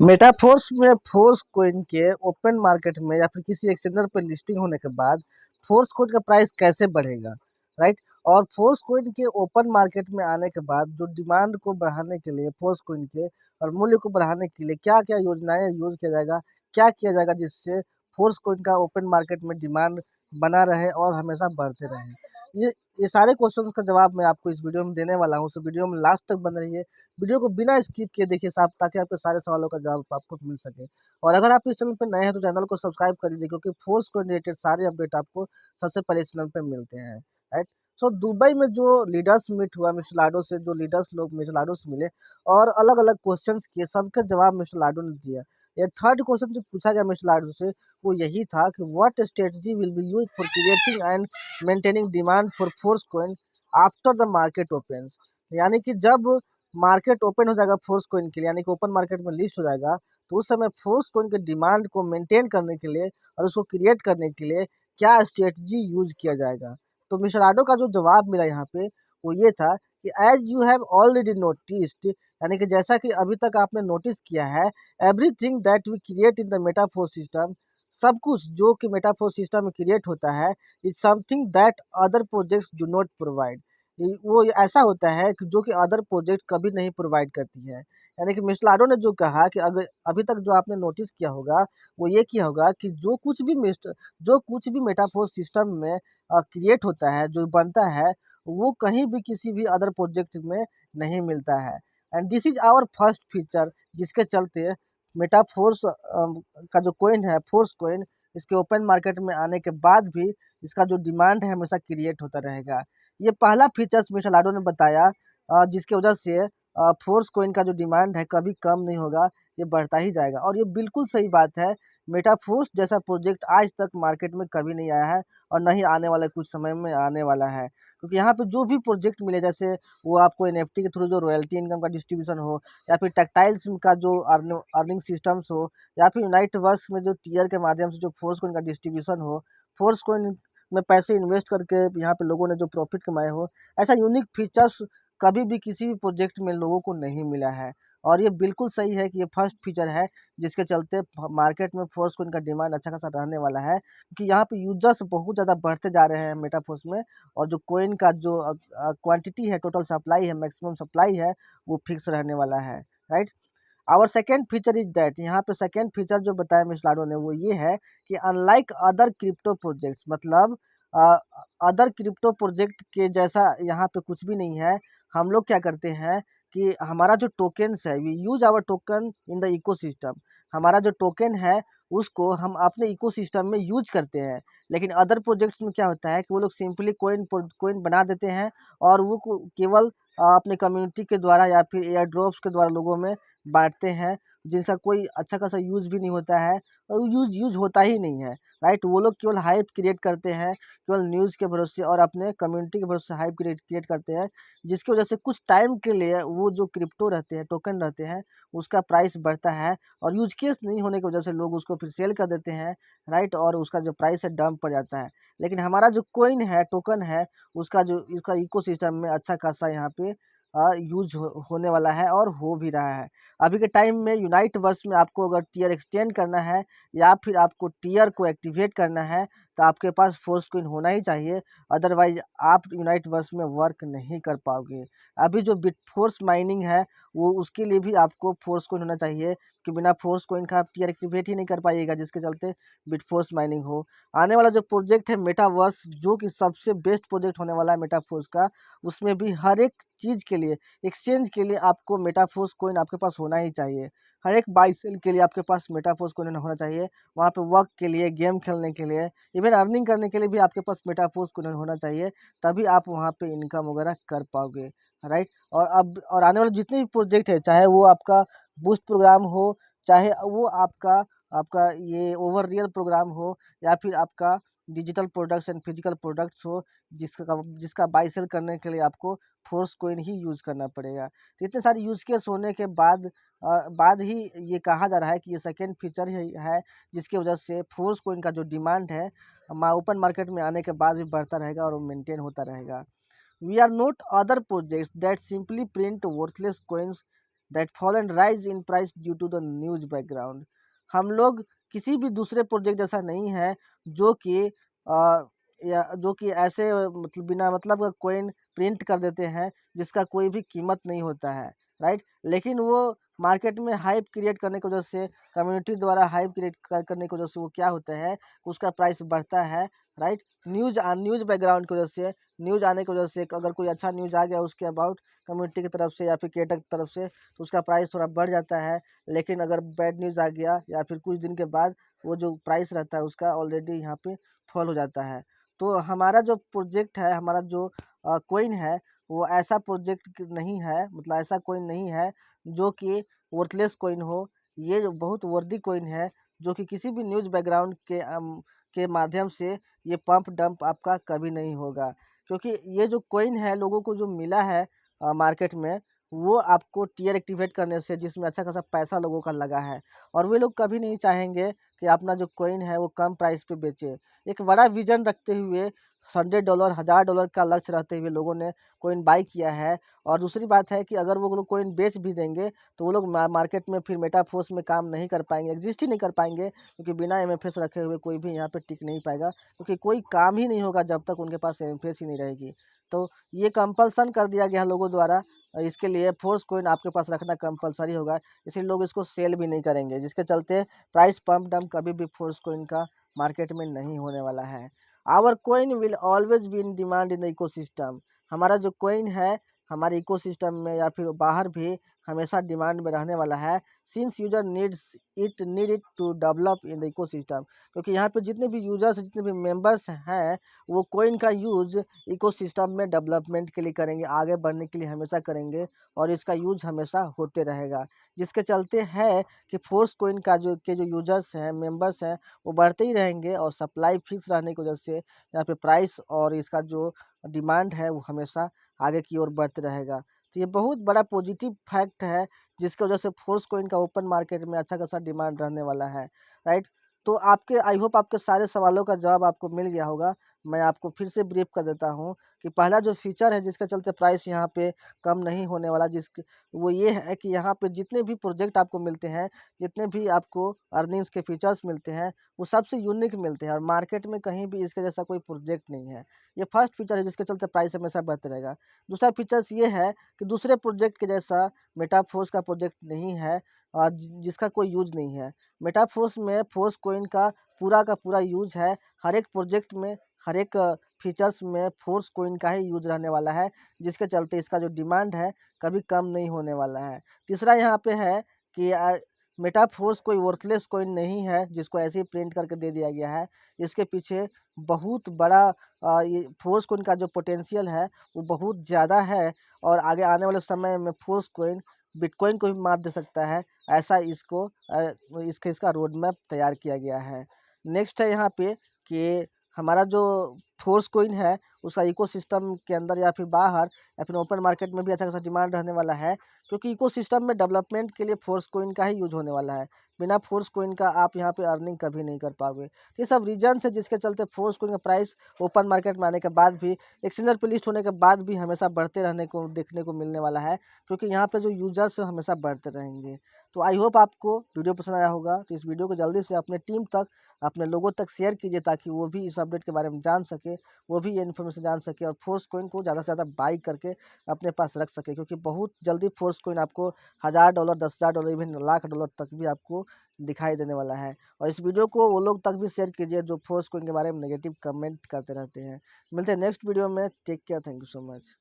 Metaphors में force coin के open market में या फिर किसी एक्सचेंजर पर लिस्टिंग होने के बाद फोर्स कोइन का प्राइस कैसे बढ़ेगा, राइट। और फोर्स कोइन के ओपन मार्केट में आने के बाद जो डिमांड को बढ़ाने के लिए फोर्स कोइन के और मूल्य को बढ़ाने के लिए क्या क्या योजनाएं यूज किया जाएगा, क्या किया जाएगा जिससे फोर्स कोइन का ओपन मार्केट में डिमांड बना रहे और हमेशा बढ़ते रहे। ये ये सारे क्वेश्चंस का जवाब मैं आपको इस वीडियो में देने वाला हूँ, तो वीडियो में लास्ट तक बन रही है। वीडियो को बिना स्किप किए देखिए साहब, ताकि आपके सारे सवालों का जवाब आपको मिल सके। और अगर आप इस चैनल पर नए हैं तो चैनल को सब्सक्राइब कर लीजिए, क्योंकि फोर्स को रिलेटेड सारे अपडेट आपको सबसे पहले इस चैनल पे मिलते हैं, राइट। सो दुबई में जो लीडर्स मीट हुआ मिस्टर लाडो से, जो लीडर्स लोग मिस्टर लाडो से मिले और अलग अलग क्वेश्चन किए, सबके जवाब मिस्टर लाडो ने दिया। ये थर्ड क्वेश्चन जो पूछा गया मिस्टर लाडो से वो यही था कि what strategy will be use for creating and maintaining demand for force coin after the market opens. यानी कि जब मार्केट ओपन हो जाएगा फोर्स कोइन के लिए, यानी कि ओपन मार्केट में लिस्ट हो जाएगा, तो उस समय फोर्स कोइन के डिमांड को मेंटेन करने के लिए और उसको क्रिएट करने के लिए क्या स्ट्रेटजी यूज किया जाएगा। तो मिस्टर आडो का जो जवाब मिला यहाँ पे वो ये था कि as you have already noticed, यानी कि जैसा कि अभी तक आपने नोटिस किया है, everything that we create in the metaphor system, सब कुछ जो कि मेटाफोर सिस्टम में क्रिएट होता है, is something that other projects do not provide. वो ऐसा होता है कि जो कि अदर प्रोजेक्ट कभी नहीं प्रोवाइड करती है। यानी कि मिस्टर लाडो ने जो कहा कि अगर अभी तक जो आपने नोटिस किया होगा वो ये किया होगा कि जो कुछ भी मेटाफोर सिस्टम में क्रिएट होता है, जो बनता है, वो कहीं भी किसी भी अदर प्रोजेक्ट में नहीं मिलता है। And this is our first feature, जिसके चलते मेटाफोर्स का जो कोइन है फोर्स कोइन, इसके ओपन मार्केट में आने के बाद भी इसका जो डिमांड है हमेशा क्रिएट होता रहेगा। ये पहला फीचर्स मिस्टर लाडो ने बताया, जिसकी वजह से फोर्स कोइन का जो डिमांड है कभी कम नहीं होगा, ये बढ़ता ही जाएगा। और ये बिल्कुल सही बात है। मेटाफोर्स जैसा प्रोजेक्ट आज तक मार्केट में कभी नहीं आया है और नहीं आने वाला, कुछ समय में आने वाला है। क्योंकि यहाँ पे जो भी प्रोजेक्ट मिले, जैसे वो आपको एनएफटी के थ्रू जो रॉयल्टी इनकम का डिस्ट्रीब्यूशन हो, या फिर टेक्टाइल्स का जो अर्निंग सिस्टम्स हो, या फिर यूनाइट वर्क्स में जो टीयर के माध्यम से जो फोर्स कोइन का डिस्ट्रीब्यूशन हो, फोर्स कोइन में पैसे इन्वेस्ट करके यहाँ पे लोगों ने जो प्रॉफिट कमाए हो, ऐसा यूनिक फीचर्स कभी भी किसी भी प्रोजेक्ट में लोगों को नहीं मिला है। और ये बिल्कुल सही है कि ये फर्स्ट फीचर है, जिसके चलते मार्केट में फोर्स कोइन का डिमांड अच्छा खासा रहने वाला है, क्योंकि यहाँ पे यूजर्स बहुत ज़्यादा बढ़ते जा रहे हैं मेटाफोर्स में। और जो कोइन का जो क्वांटिटी है, टोटल सप्लाई है, मैक्सिमम सप्लाई है, वो फिक्स रहने वाला है, right. Our second feature is that, यहाँ पे सेकेंड फीचर जो बताया मिस लाडो ने वो ये है कि अनलाइक अदर क्रिप्टो प्रोजेक्ट्स, मतलब अदर क्रिप्टो प्रोजेक्ट के जैसा यहाँ पे कुछ भी नहीं है। हम लोग क्या करते हैं कि हमारा जो टोकन्स है, we use our token in the ecosystem, हमारा जो टोकन है उसको हम अपने इकोसिस्टम में यूज करते हैं। लेकिन अदर प्रोजेक्ट्स में क्या होता है कि वो लोग सिंपली कोइन बना देते हैं और वो केवल अपने कम्युनिटी के द्वारा या फिर एयर ड्रॉप्स के द्वारा लोगों में बाँटते हैं, जिनका कोई अच्छा खासा यूज़ भी नहीं होता है और यूज़ होता ही नहीं है, राइट। वो लोग केवल हाइप क्रिएट करते हैं, केवल न्यूज़ के भरोसे और अपने कम्युनिटी के भरोसे हाइप क्रिएट करते हैं, जिसकी वजह से कुछ टाइम के लिए वो जो क्रिप्टो रहते हैं, टोकन रहते हैं, उसका प्राइस बढ़ता है और यूज़ केस नहीं होने की वजह से लोग उसको फिर सेल कर देते हैं, राइट। और उसका जो प्राइस है डंप पड़ जाता है। लेकिन हमारा जो कोइन है, टोकन है, उसका इकोसिस्टम में अच्छा खासा यहाँ पे यूज़ होने वाला है और हो भी रहा है। अभी के टाइम में यूनाइट वर्स में आपको अगर टियर एक्सटेंड करना है या फिर आपको टियर को एक्टिवेट करना है, तो आपके पास फोर्स कोइन होना ही चाहिए, अदरवाइज आप यूनाइट वर्स में वर्क नहीं कर पाओगे। अभी जो बिट फोर्स माइनिंग है वो उसके लिए भी आपको फोर्स कोइन होना चाहिए, कि बिना फोर्स कोइन का आप टियर एक्टिवेट ही नहीं कर पाइएगा, जिसके चलते बिट फोर्स माइनिंग हो। आने वाला जो प्रोजेक्ट है मेटावर्स, जो कि सबसे बेस्ट प्रोजेक्ट होने वाला है मेटाफोर्स का, उसमें भी हर एक चीज़ के लिए, एक्सचेंज के लिए आपको मेटाफोर्स कोइन आपके पास होना ही चाहिए। हर एक बाई सेल के लिए आपके पास मेटाफोर्स कोइन होना चाहिए। वहाँ पे वर्क के लिए, गेम खेलने के लिए, इवन अर्निंग करने के लिए भी आपके पास मेटाफोर्स कोइन होना चाहिए, तभी आप वहाँ पे इनकम वगैरह कर पाओगे, राइट। और आने वाले जितने भी प्रोजेक्ट है, चाहे वो आपका बूस्ट प्रोग्राम हो, चाहे वो आपका आपका ये ओवर रियल प्रोग्राम हो, या फिर आपका digital products and physical products हो, जिसका बाई सेल करने के लिए आपको फोर्स कोइन ही यूज़ करना पड़ेगा। तो इतने सारे यूज़ केस होने के बाद ही ये कहा जा रहा है कि ये सेकेंड फीचर ही है, जिसकी वजह से फोर्स कोइन का जो डिमांड है ओपन मार्केट में आने के बाद भी बढ़ता रहेगा और वो मेंटेन होता रहेगा। We are not other projects that simply print worthless coins that fall and rise in price due to the news background. हम लोग किसी भी दूसरे प्रोजेक्ट जैसा नहीं है जो कि या जो कि ऐसे मतलब बिना मतलब का कोइन प्रिंट कर देते हैं जिसका कोई भी कीमत नहीं होता है, राइट। लेकिन वो मार्केट में हाइप क्रिएट करने की वजह से, कम्युनिटी द्वारा हाइप क्रिएट करने की वजह से वो क्या होता है, उसका प्राइस बढ़ता है, राइट। न्यूज बैकग्राउंड की वजह से, न्यूज आने की वजह से, अगर कोई अच्छा न्यूज आ गया उसके अबाउट कम्युनिटी की तरफ से या फिर क्रिएटर की तरफ से, तो उसका प्राइस थोड़ा बढ़ जाता है। लेकिन अगर बैड न्यूज़ आ गया या फिर कुछ दिन के बाद, वो जो प्राइस रहता है उसका ऑलरेडी यहाँ पे फॉल हो जाता है। तो हमारा जो प्रोजेक्ट है, हमारा जो कोइन है, वो ऐसा प्रोजेक्ट नहीं है, मतलब ऐसा कोइन नहीं है जो कि वर्थलेस कोइन हो। ये जो बहुत वर्दी कोइन है जो कि किसी भी न्यूज़ बैकग्राउंड के माध्यम से ये पंप डंप आपका कभी नहीं होगा। क्योंकि ये जो कोइन है लोगों को जो मिला है मार्केट में, वो आपको टियर एक्टिवेट करने से, जिसमें अच्छा खासा पैसा लोगों का लगा है, और वे लोग कभी नहीं चाहेंगे कि अपना जो कोइन है वो कम प्राइस पे बेचे। एक बड़ा विजन रखते हुए, $100 $1000 का लक्ष्य रहते हुए लोगों ने कोइन बाई किया है। और दूसरी बात है कि अगर वो लोग कोइन बेच भी देंगे तो वो लोग मार्केट में फिर मेटाफोर्स में काम नहीं कर पाएंगे, एग्जिस्ट ही नहीं कर पाएंगे, क्योंकि बिना एमएफएस रखे हुए कोई भी यहाँ पे टिक नहीं पाएगा, क्योंकि कोई काम ही नहीं होगा जब तक उनके पास एमएफएस ही नहीं रहेगी। तो ये कंपल्सन कर दिया गया लोगों द्वारा, इसके लिए फोर्स कोइन आपके पास रखना कंपलसरी होगा। इसलिए लोग इसको सेल भी नहीं करेंगे, जिसके चलते प्राइस पंप डंप कभी भी फोर्स कोइन का मार्केट में नहीं होने वाला है। Our coin will always be in demand in the ecosystem. हमारा जो कोइन है हमारे इकोसिस्टम में या फिर बाहर भी हमेशा डिमांड में रहने वाला है, since user need it to develop in the ecosystem. क्योंकि यहाँ पे जितने भी यूजर्स, जितने भी मेंबर्स हैं, वो कोइन का यूज इकोसिस्टम में डेवलपमेंट के लिए करेंगे, आगे बढ़ने के लिए हमेशा करेंगे, और इसका यूज हमेशा होते रहेगा। जिसके चलते है कि फोर्स कोइन का जो यूजर्स हैं, मेंबर्स हैं, वो बढ़ते ही रहेंगे, और सप्लाई फिक्स रहने की वजह से यहाँ पे प्राइस और इसका जो डिमांड है वो हमेशा आगे की ओर बढ़ते रहेगा। तो ये बहुत बड़ा पॉजिटिव फैक्ट है, जिसकी वजह से फोर्स कोइन का ओपन मार्केट में अच्छा खासा डिमांड रहने वाला है, राइट। तो आपके आई होप आपके सारे सवालों का जवाब आपको मिल गया होगा। मैं आपको फिर से ब्रीफ कर देता हूँ कि पहला जो फीचर है जिसके चलते प्राइस यहाँ पे कम नहीं होने वाला, वो ये है कि यहाँ पे जितने भी प्रोजेक्ट आपको मिलते हैं, जितने भी आपको अर्निंग्स के फीचर्स मिलते हैं, वो सबसे यूनिक मिलते हैं, और मार्केट में कहीं भी इसके जैसा कोई प्रोजेक्ट नहीं है। ये फर्स्ट फीचर है जिसके चलते प्राइस हमेशा बढ़ते रहेगा। दूसरा फीचर्स ये है कि दूसरे प्रोजेक्ट के जैसा मेटाफोर्स का प्रोजेक्ट नहीं है, जिसका कोई यूज नहीं है। मेटाफोर्स में फोर्स कोइन का पूरा यूज है। हर एक प्रोजेक्ट में, हर एक फीचर्स में फोर्स कोइन का ही यूज रहने वाला है, जिसके चलते इसका जो डिमांड है कभी कम नहीं होने वाला है। तीसरा यहाँ पे है कि मेटाफोर्स कोई वर्थलेस कोइन नहीं है जिसको ऐसे ही प्रिंट करके दे दिया गया है। इसके पीछे बहुत बड़ा ये फोर्स कोइन का जो पोटेंशियल है वो बहुत ज़्यादा है, और आगे आने वाले समय में फोर्स कोइन बिटकॉइन को भी मात दे सकता है। ऐसा इसका रोड मैप तैयार किया गया है। नेक्स्ट है यहाँ पे कि हमारा जो फोर्स कोइन है उसका इकोसिस्टम के अंदर या फिर बाहर या फिर ओपन मार्केट में भी अच्छा खासा डिमांड रहने वाला है, क्योंकि इकोसिस्टम में डेवलपमेंट के लिए फोर्स कोइन का ही यूज होने वाला है। बिना फोर्स कोइन का आप यहाँ पे अर्निंग कभी नहीं कर पाओगे। तो ये सब रीजन्स है जिसके चलते फोर्स कोइन का प्राइस ओपन मार्केट में आने के बाद भी, एक्सचेंजर पे लिस्ट होने के बाद भी हमेशा बढ़ते रहने को देखने को मिलने वाला है, क्योंकि यहाँ पे जो यूजर्स है हमेशा बढ़ते रहेंगे। तो आई होप आपको वीडियो पसंद आया होगा। तो इस वीडियो को जल्दी से अपने टीम तक, अपने लोगों तक शेयर कीजिए, ताकि वो भी इस अपडेट के बारे में जान सके, वो भी ये इन्फॉर्मेशन जान सके, और फोर्स कोइन को ज़्यादा से ज़्यादा बाई करके अपने पास रख सके, क्योंकि बहुत जल्दी फोर्स कोइन आपको $1000, $10,000, इवन $1,00,000 तक भी आपको दिखाई देने वाला है। और इस वीडियो को वो लोग तक भी शेयर कीजिए जो फोर्स कोइन के बारे में नेगेटिव कमेंट करते रहते हैं। मिलते हैं नेक्स्ट वीडियो में। Take care, thank you so much.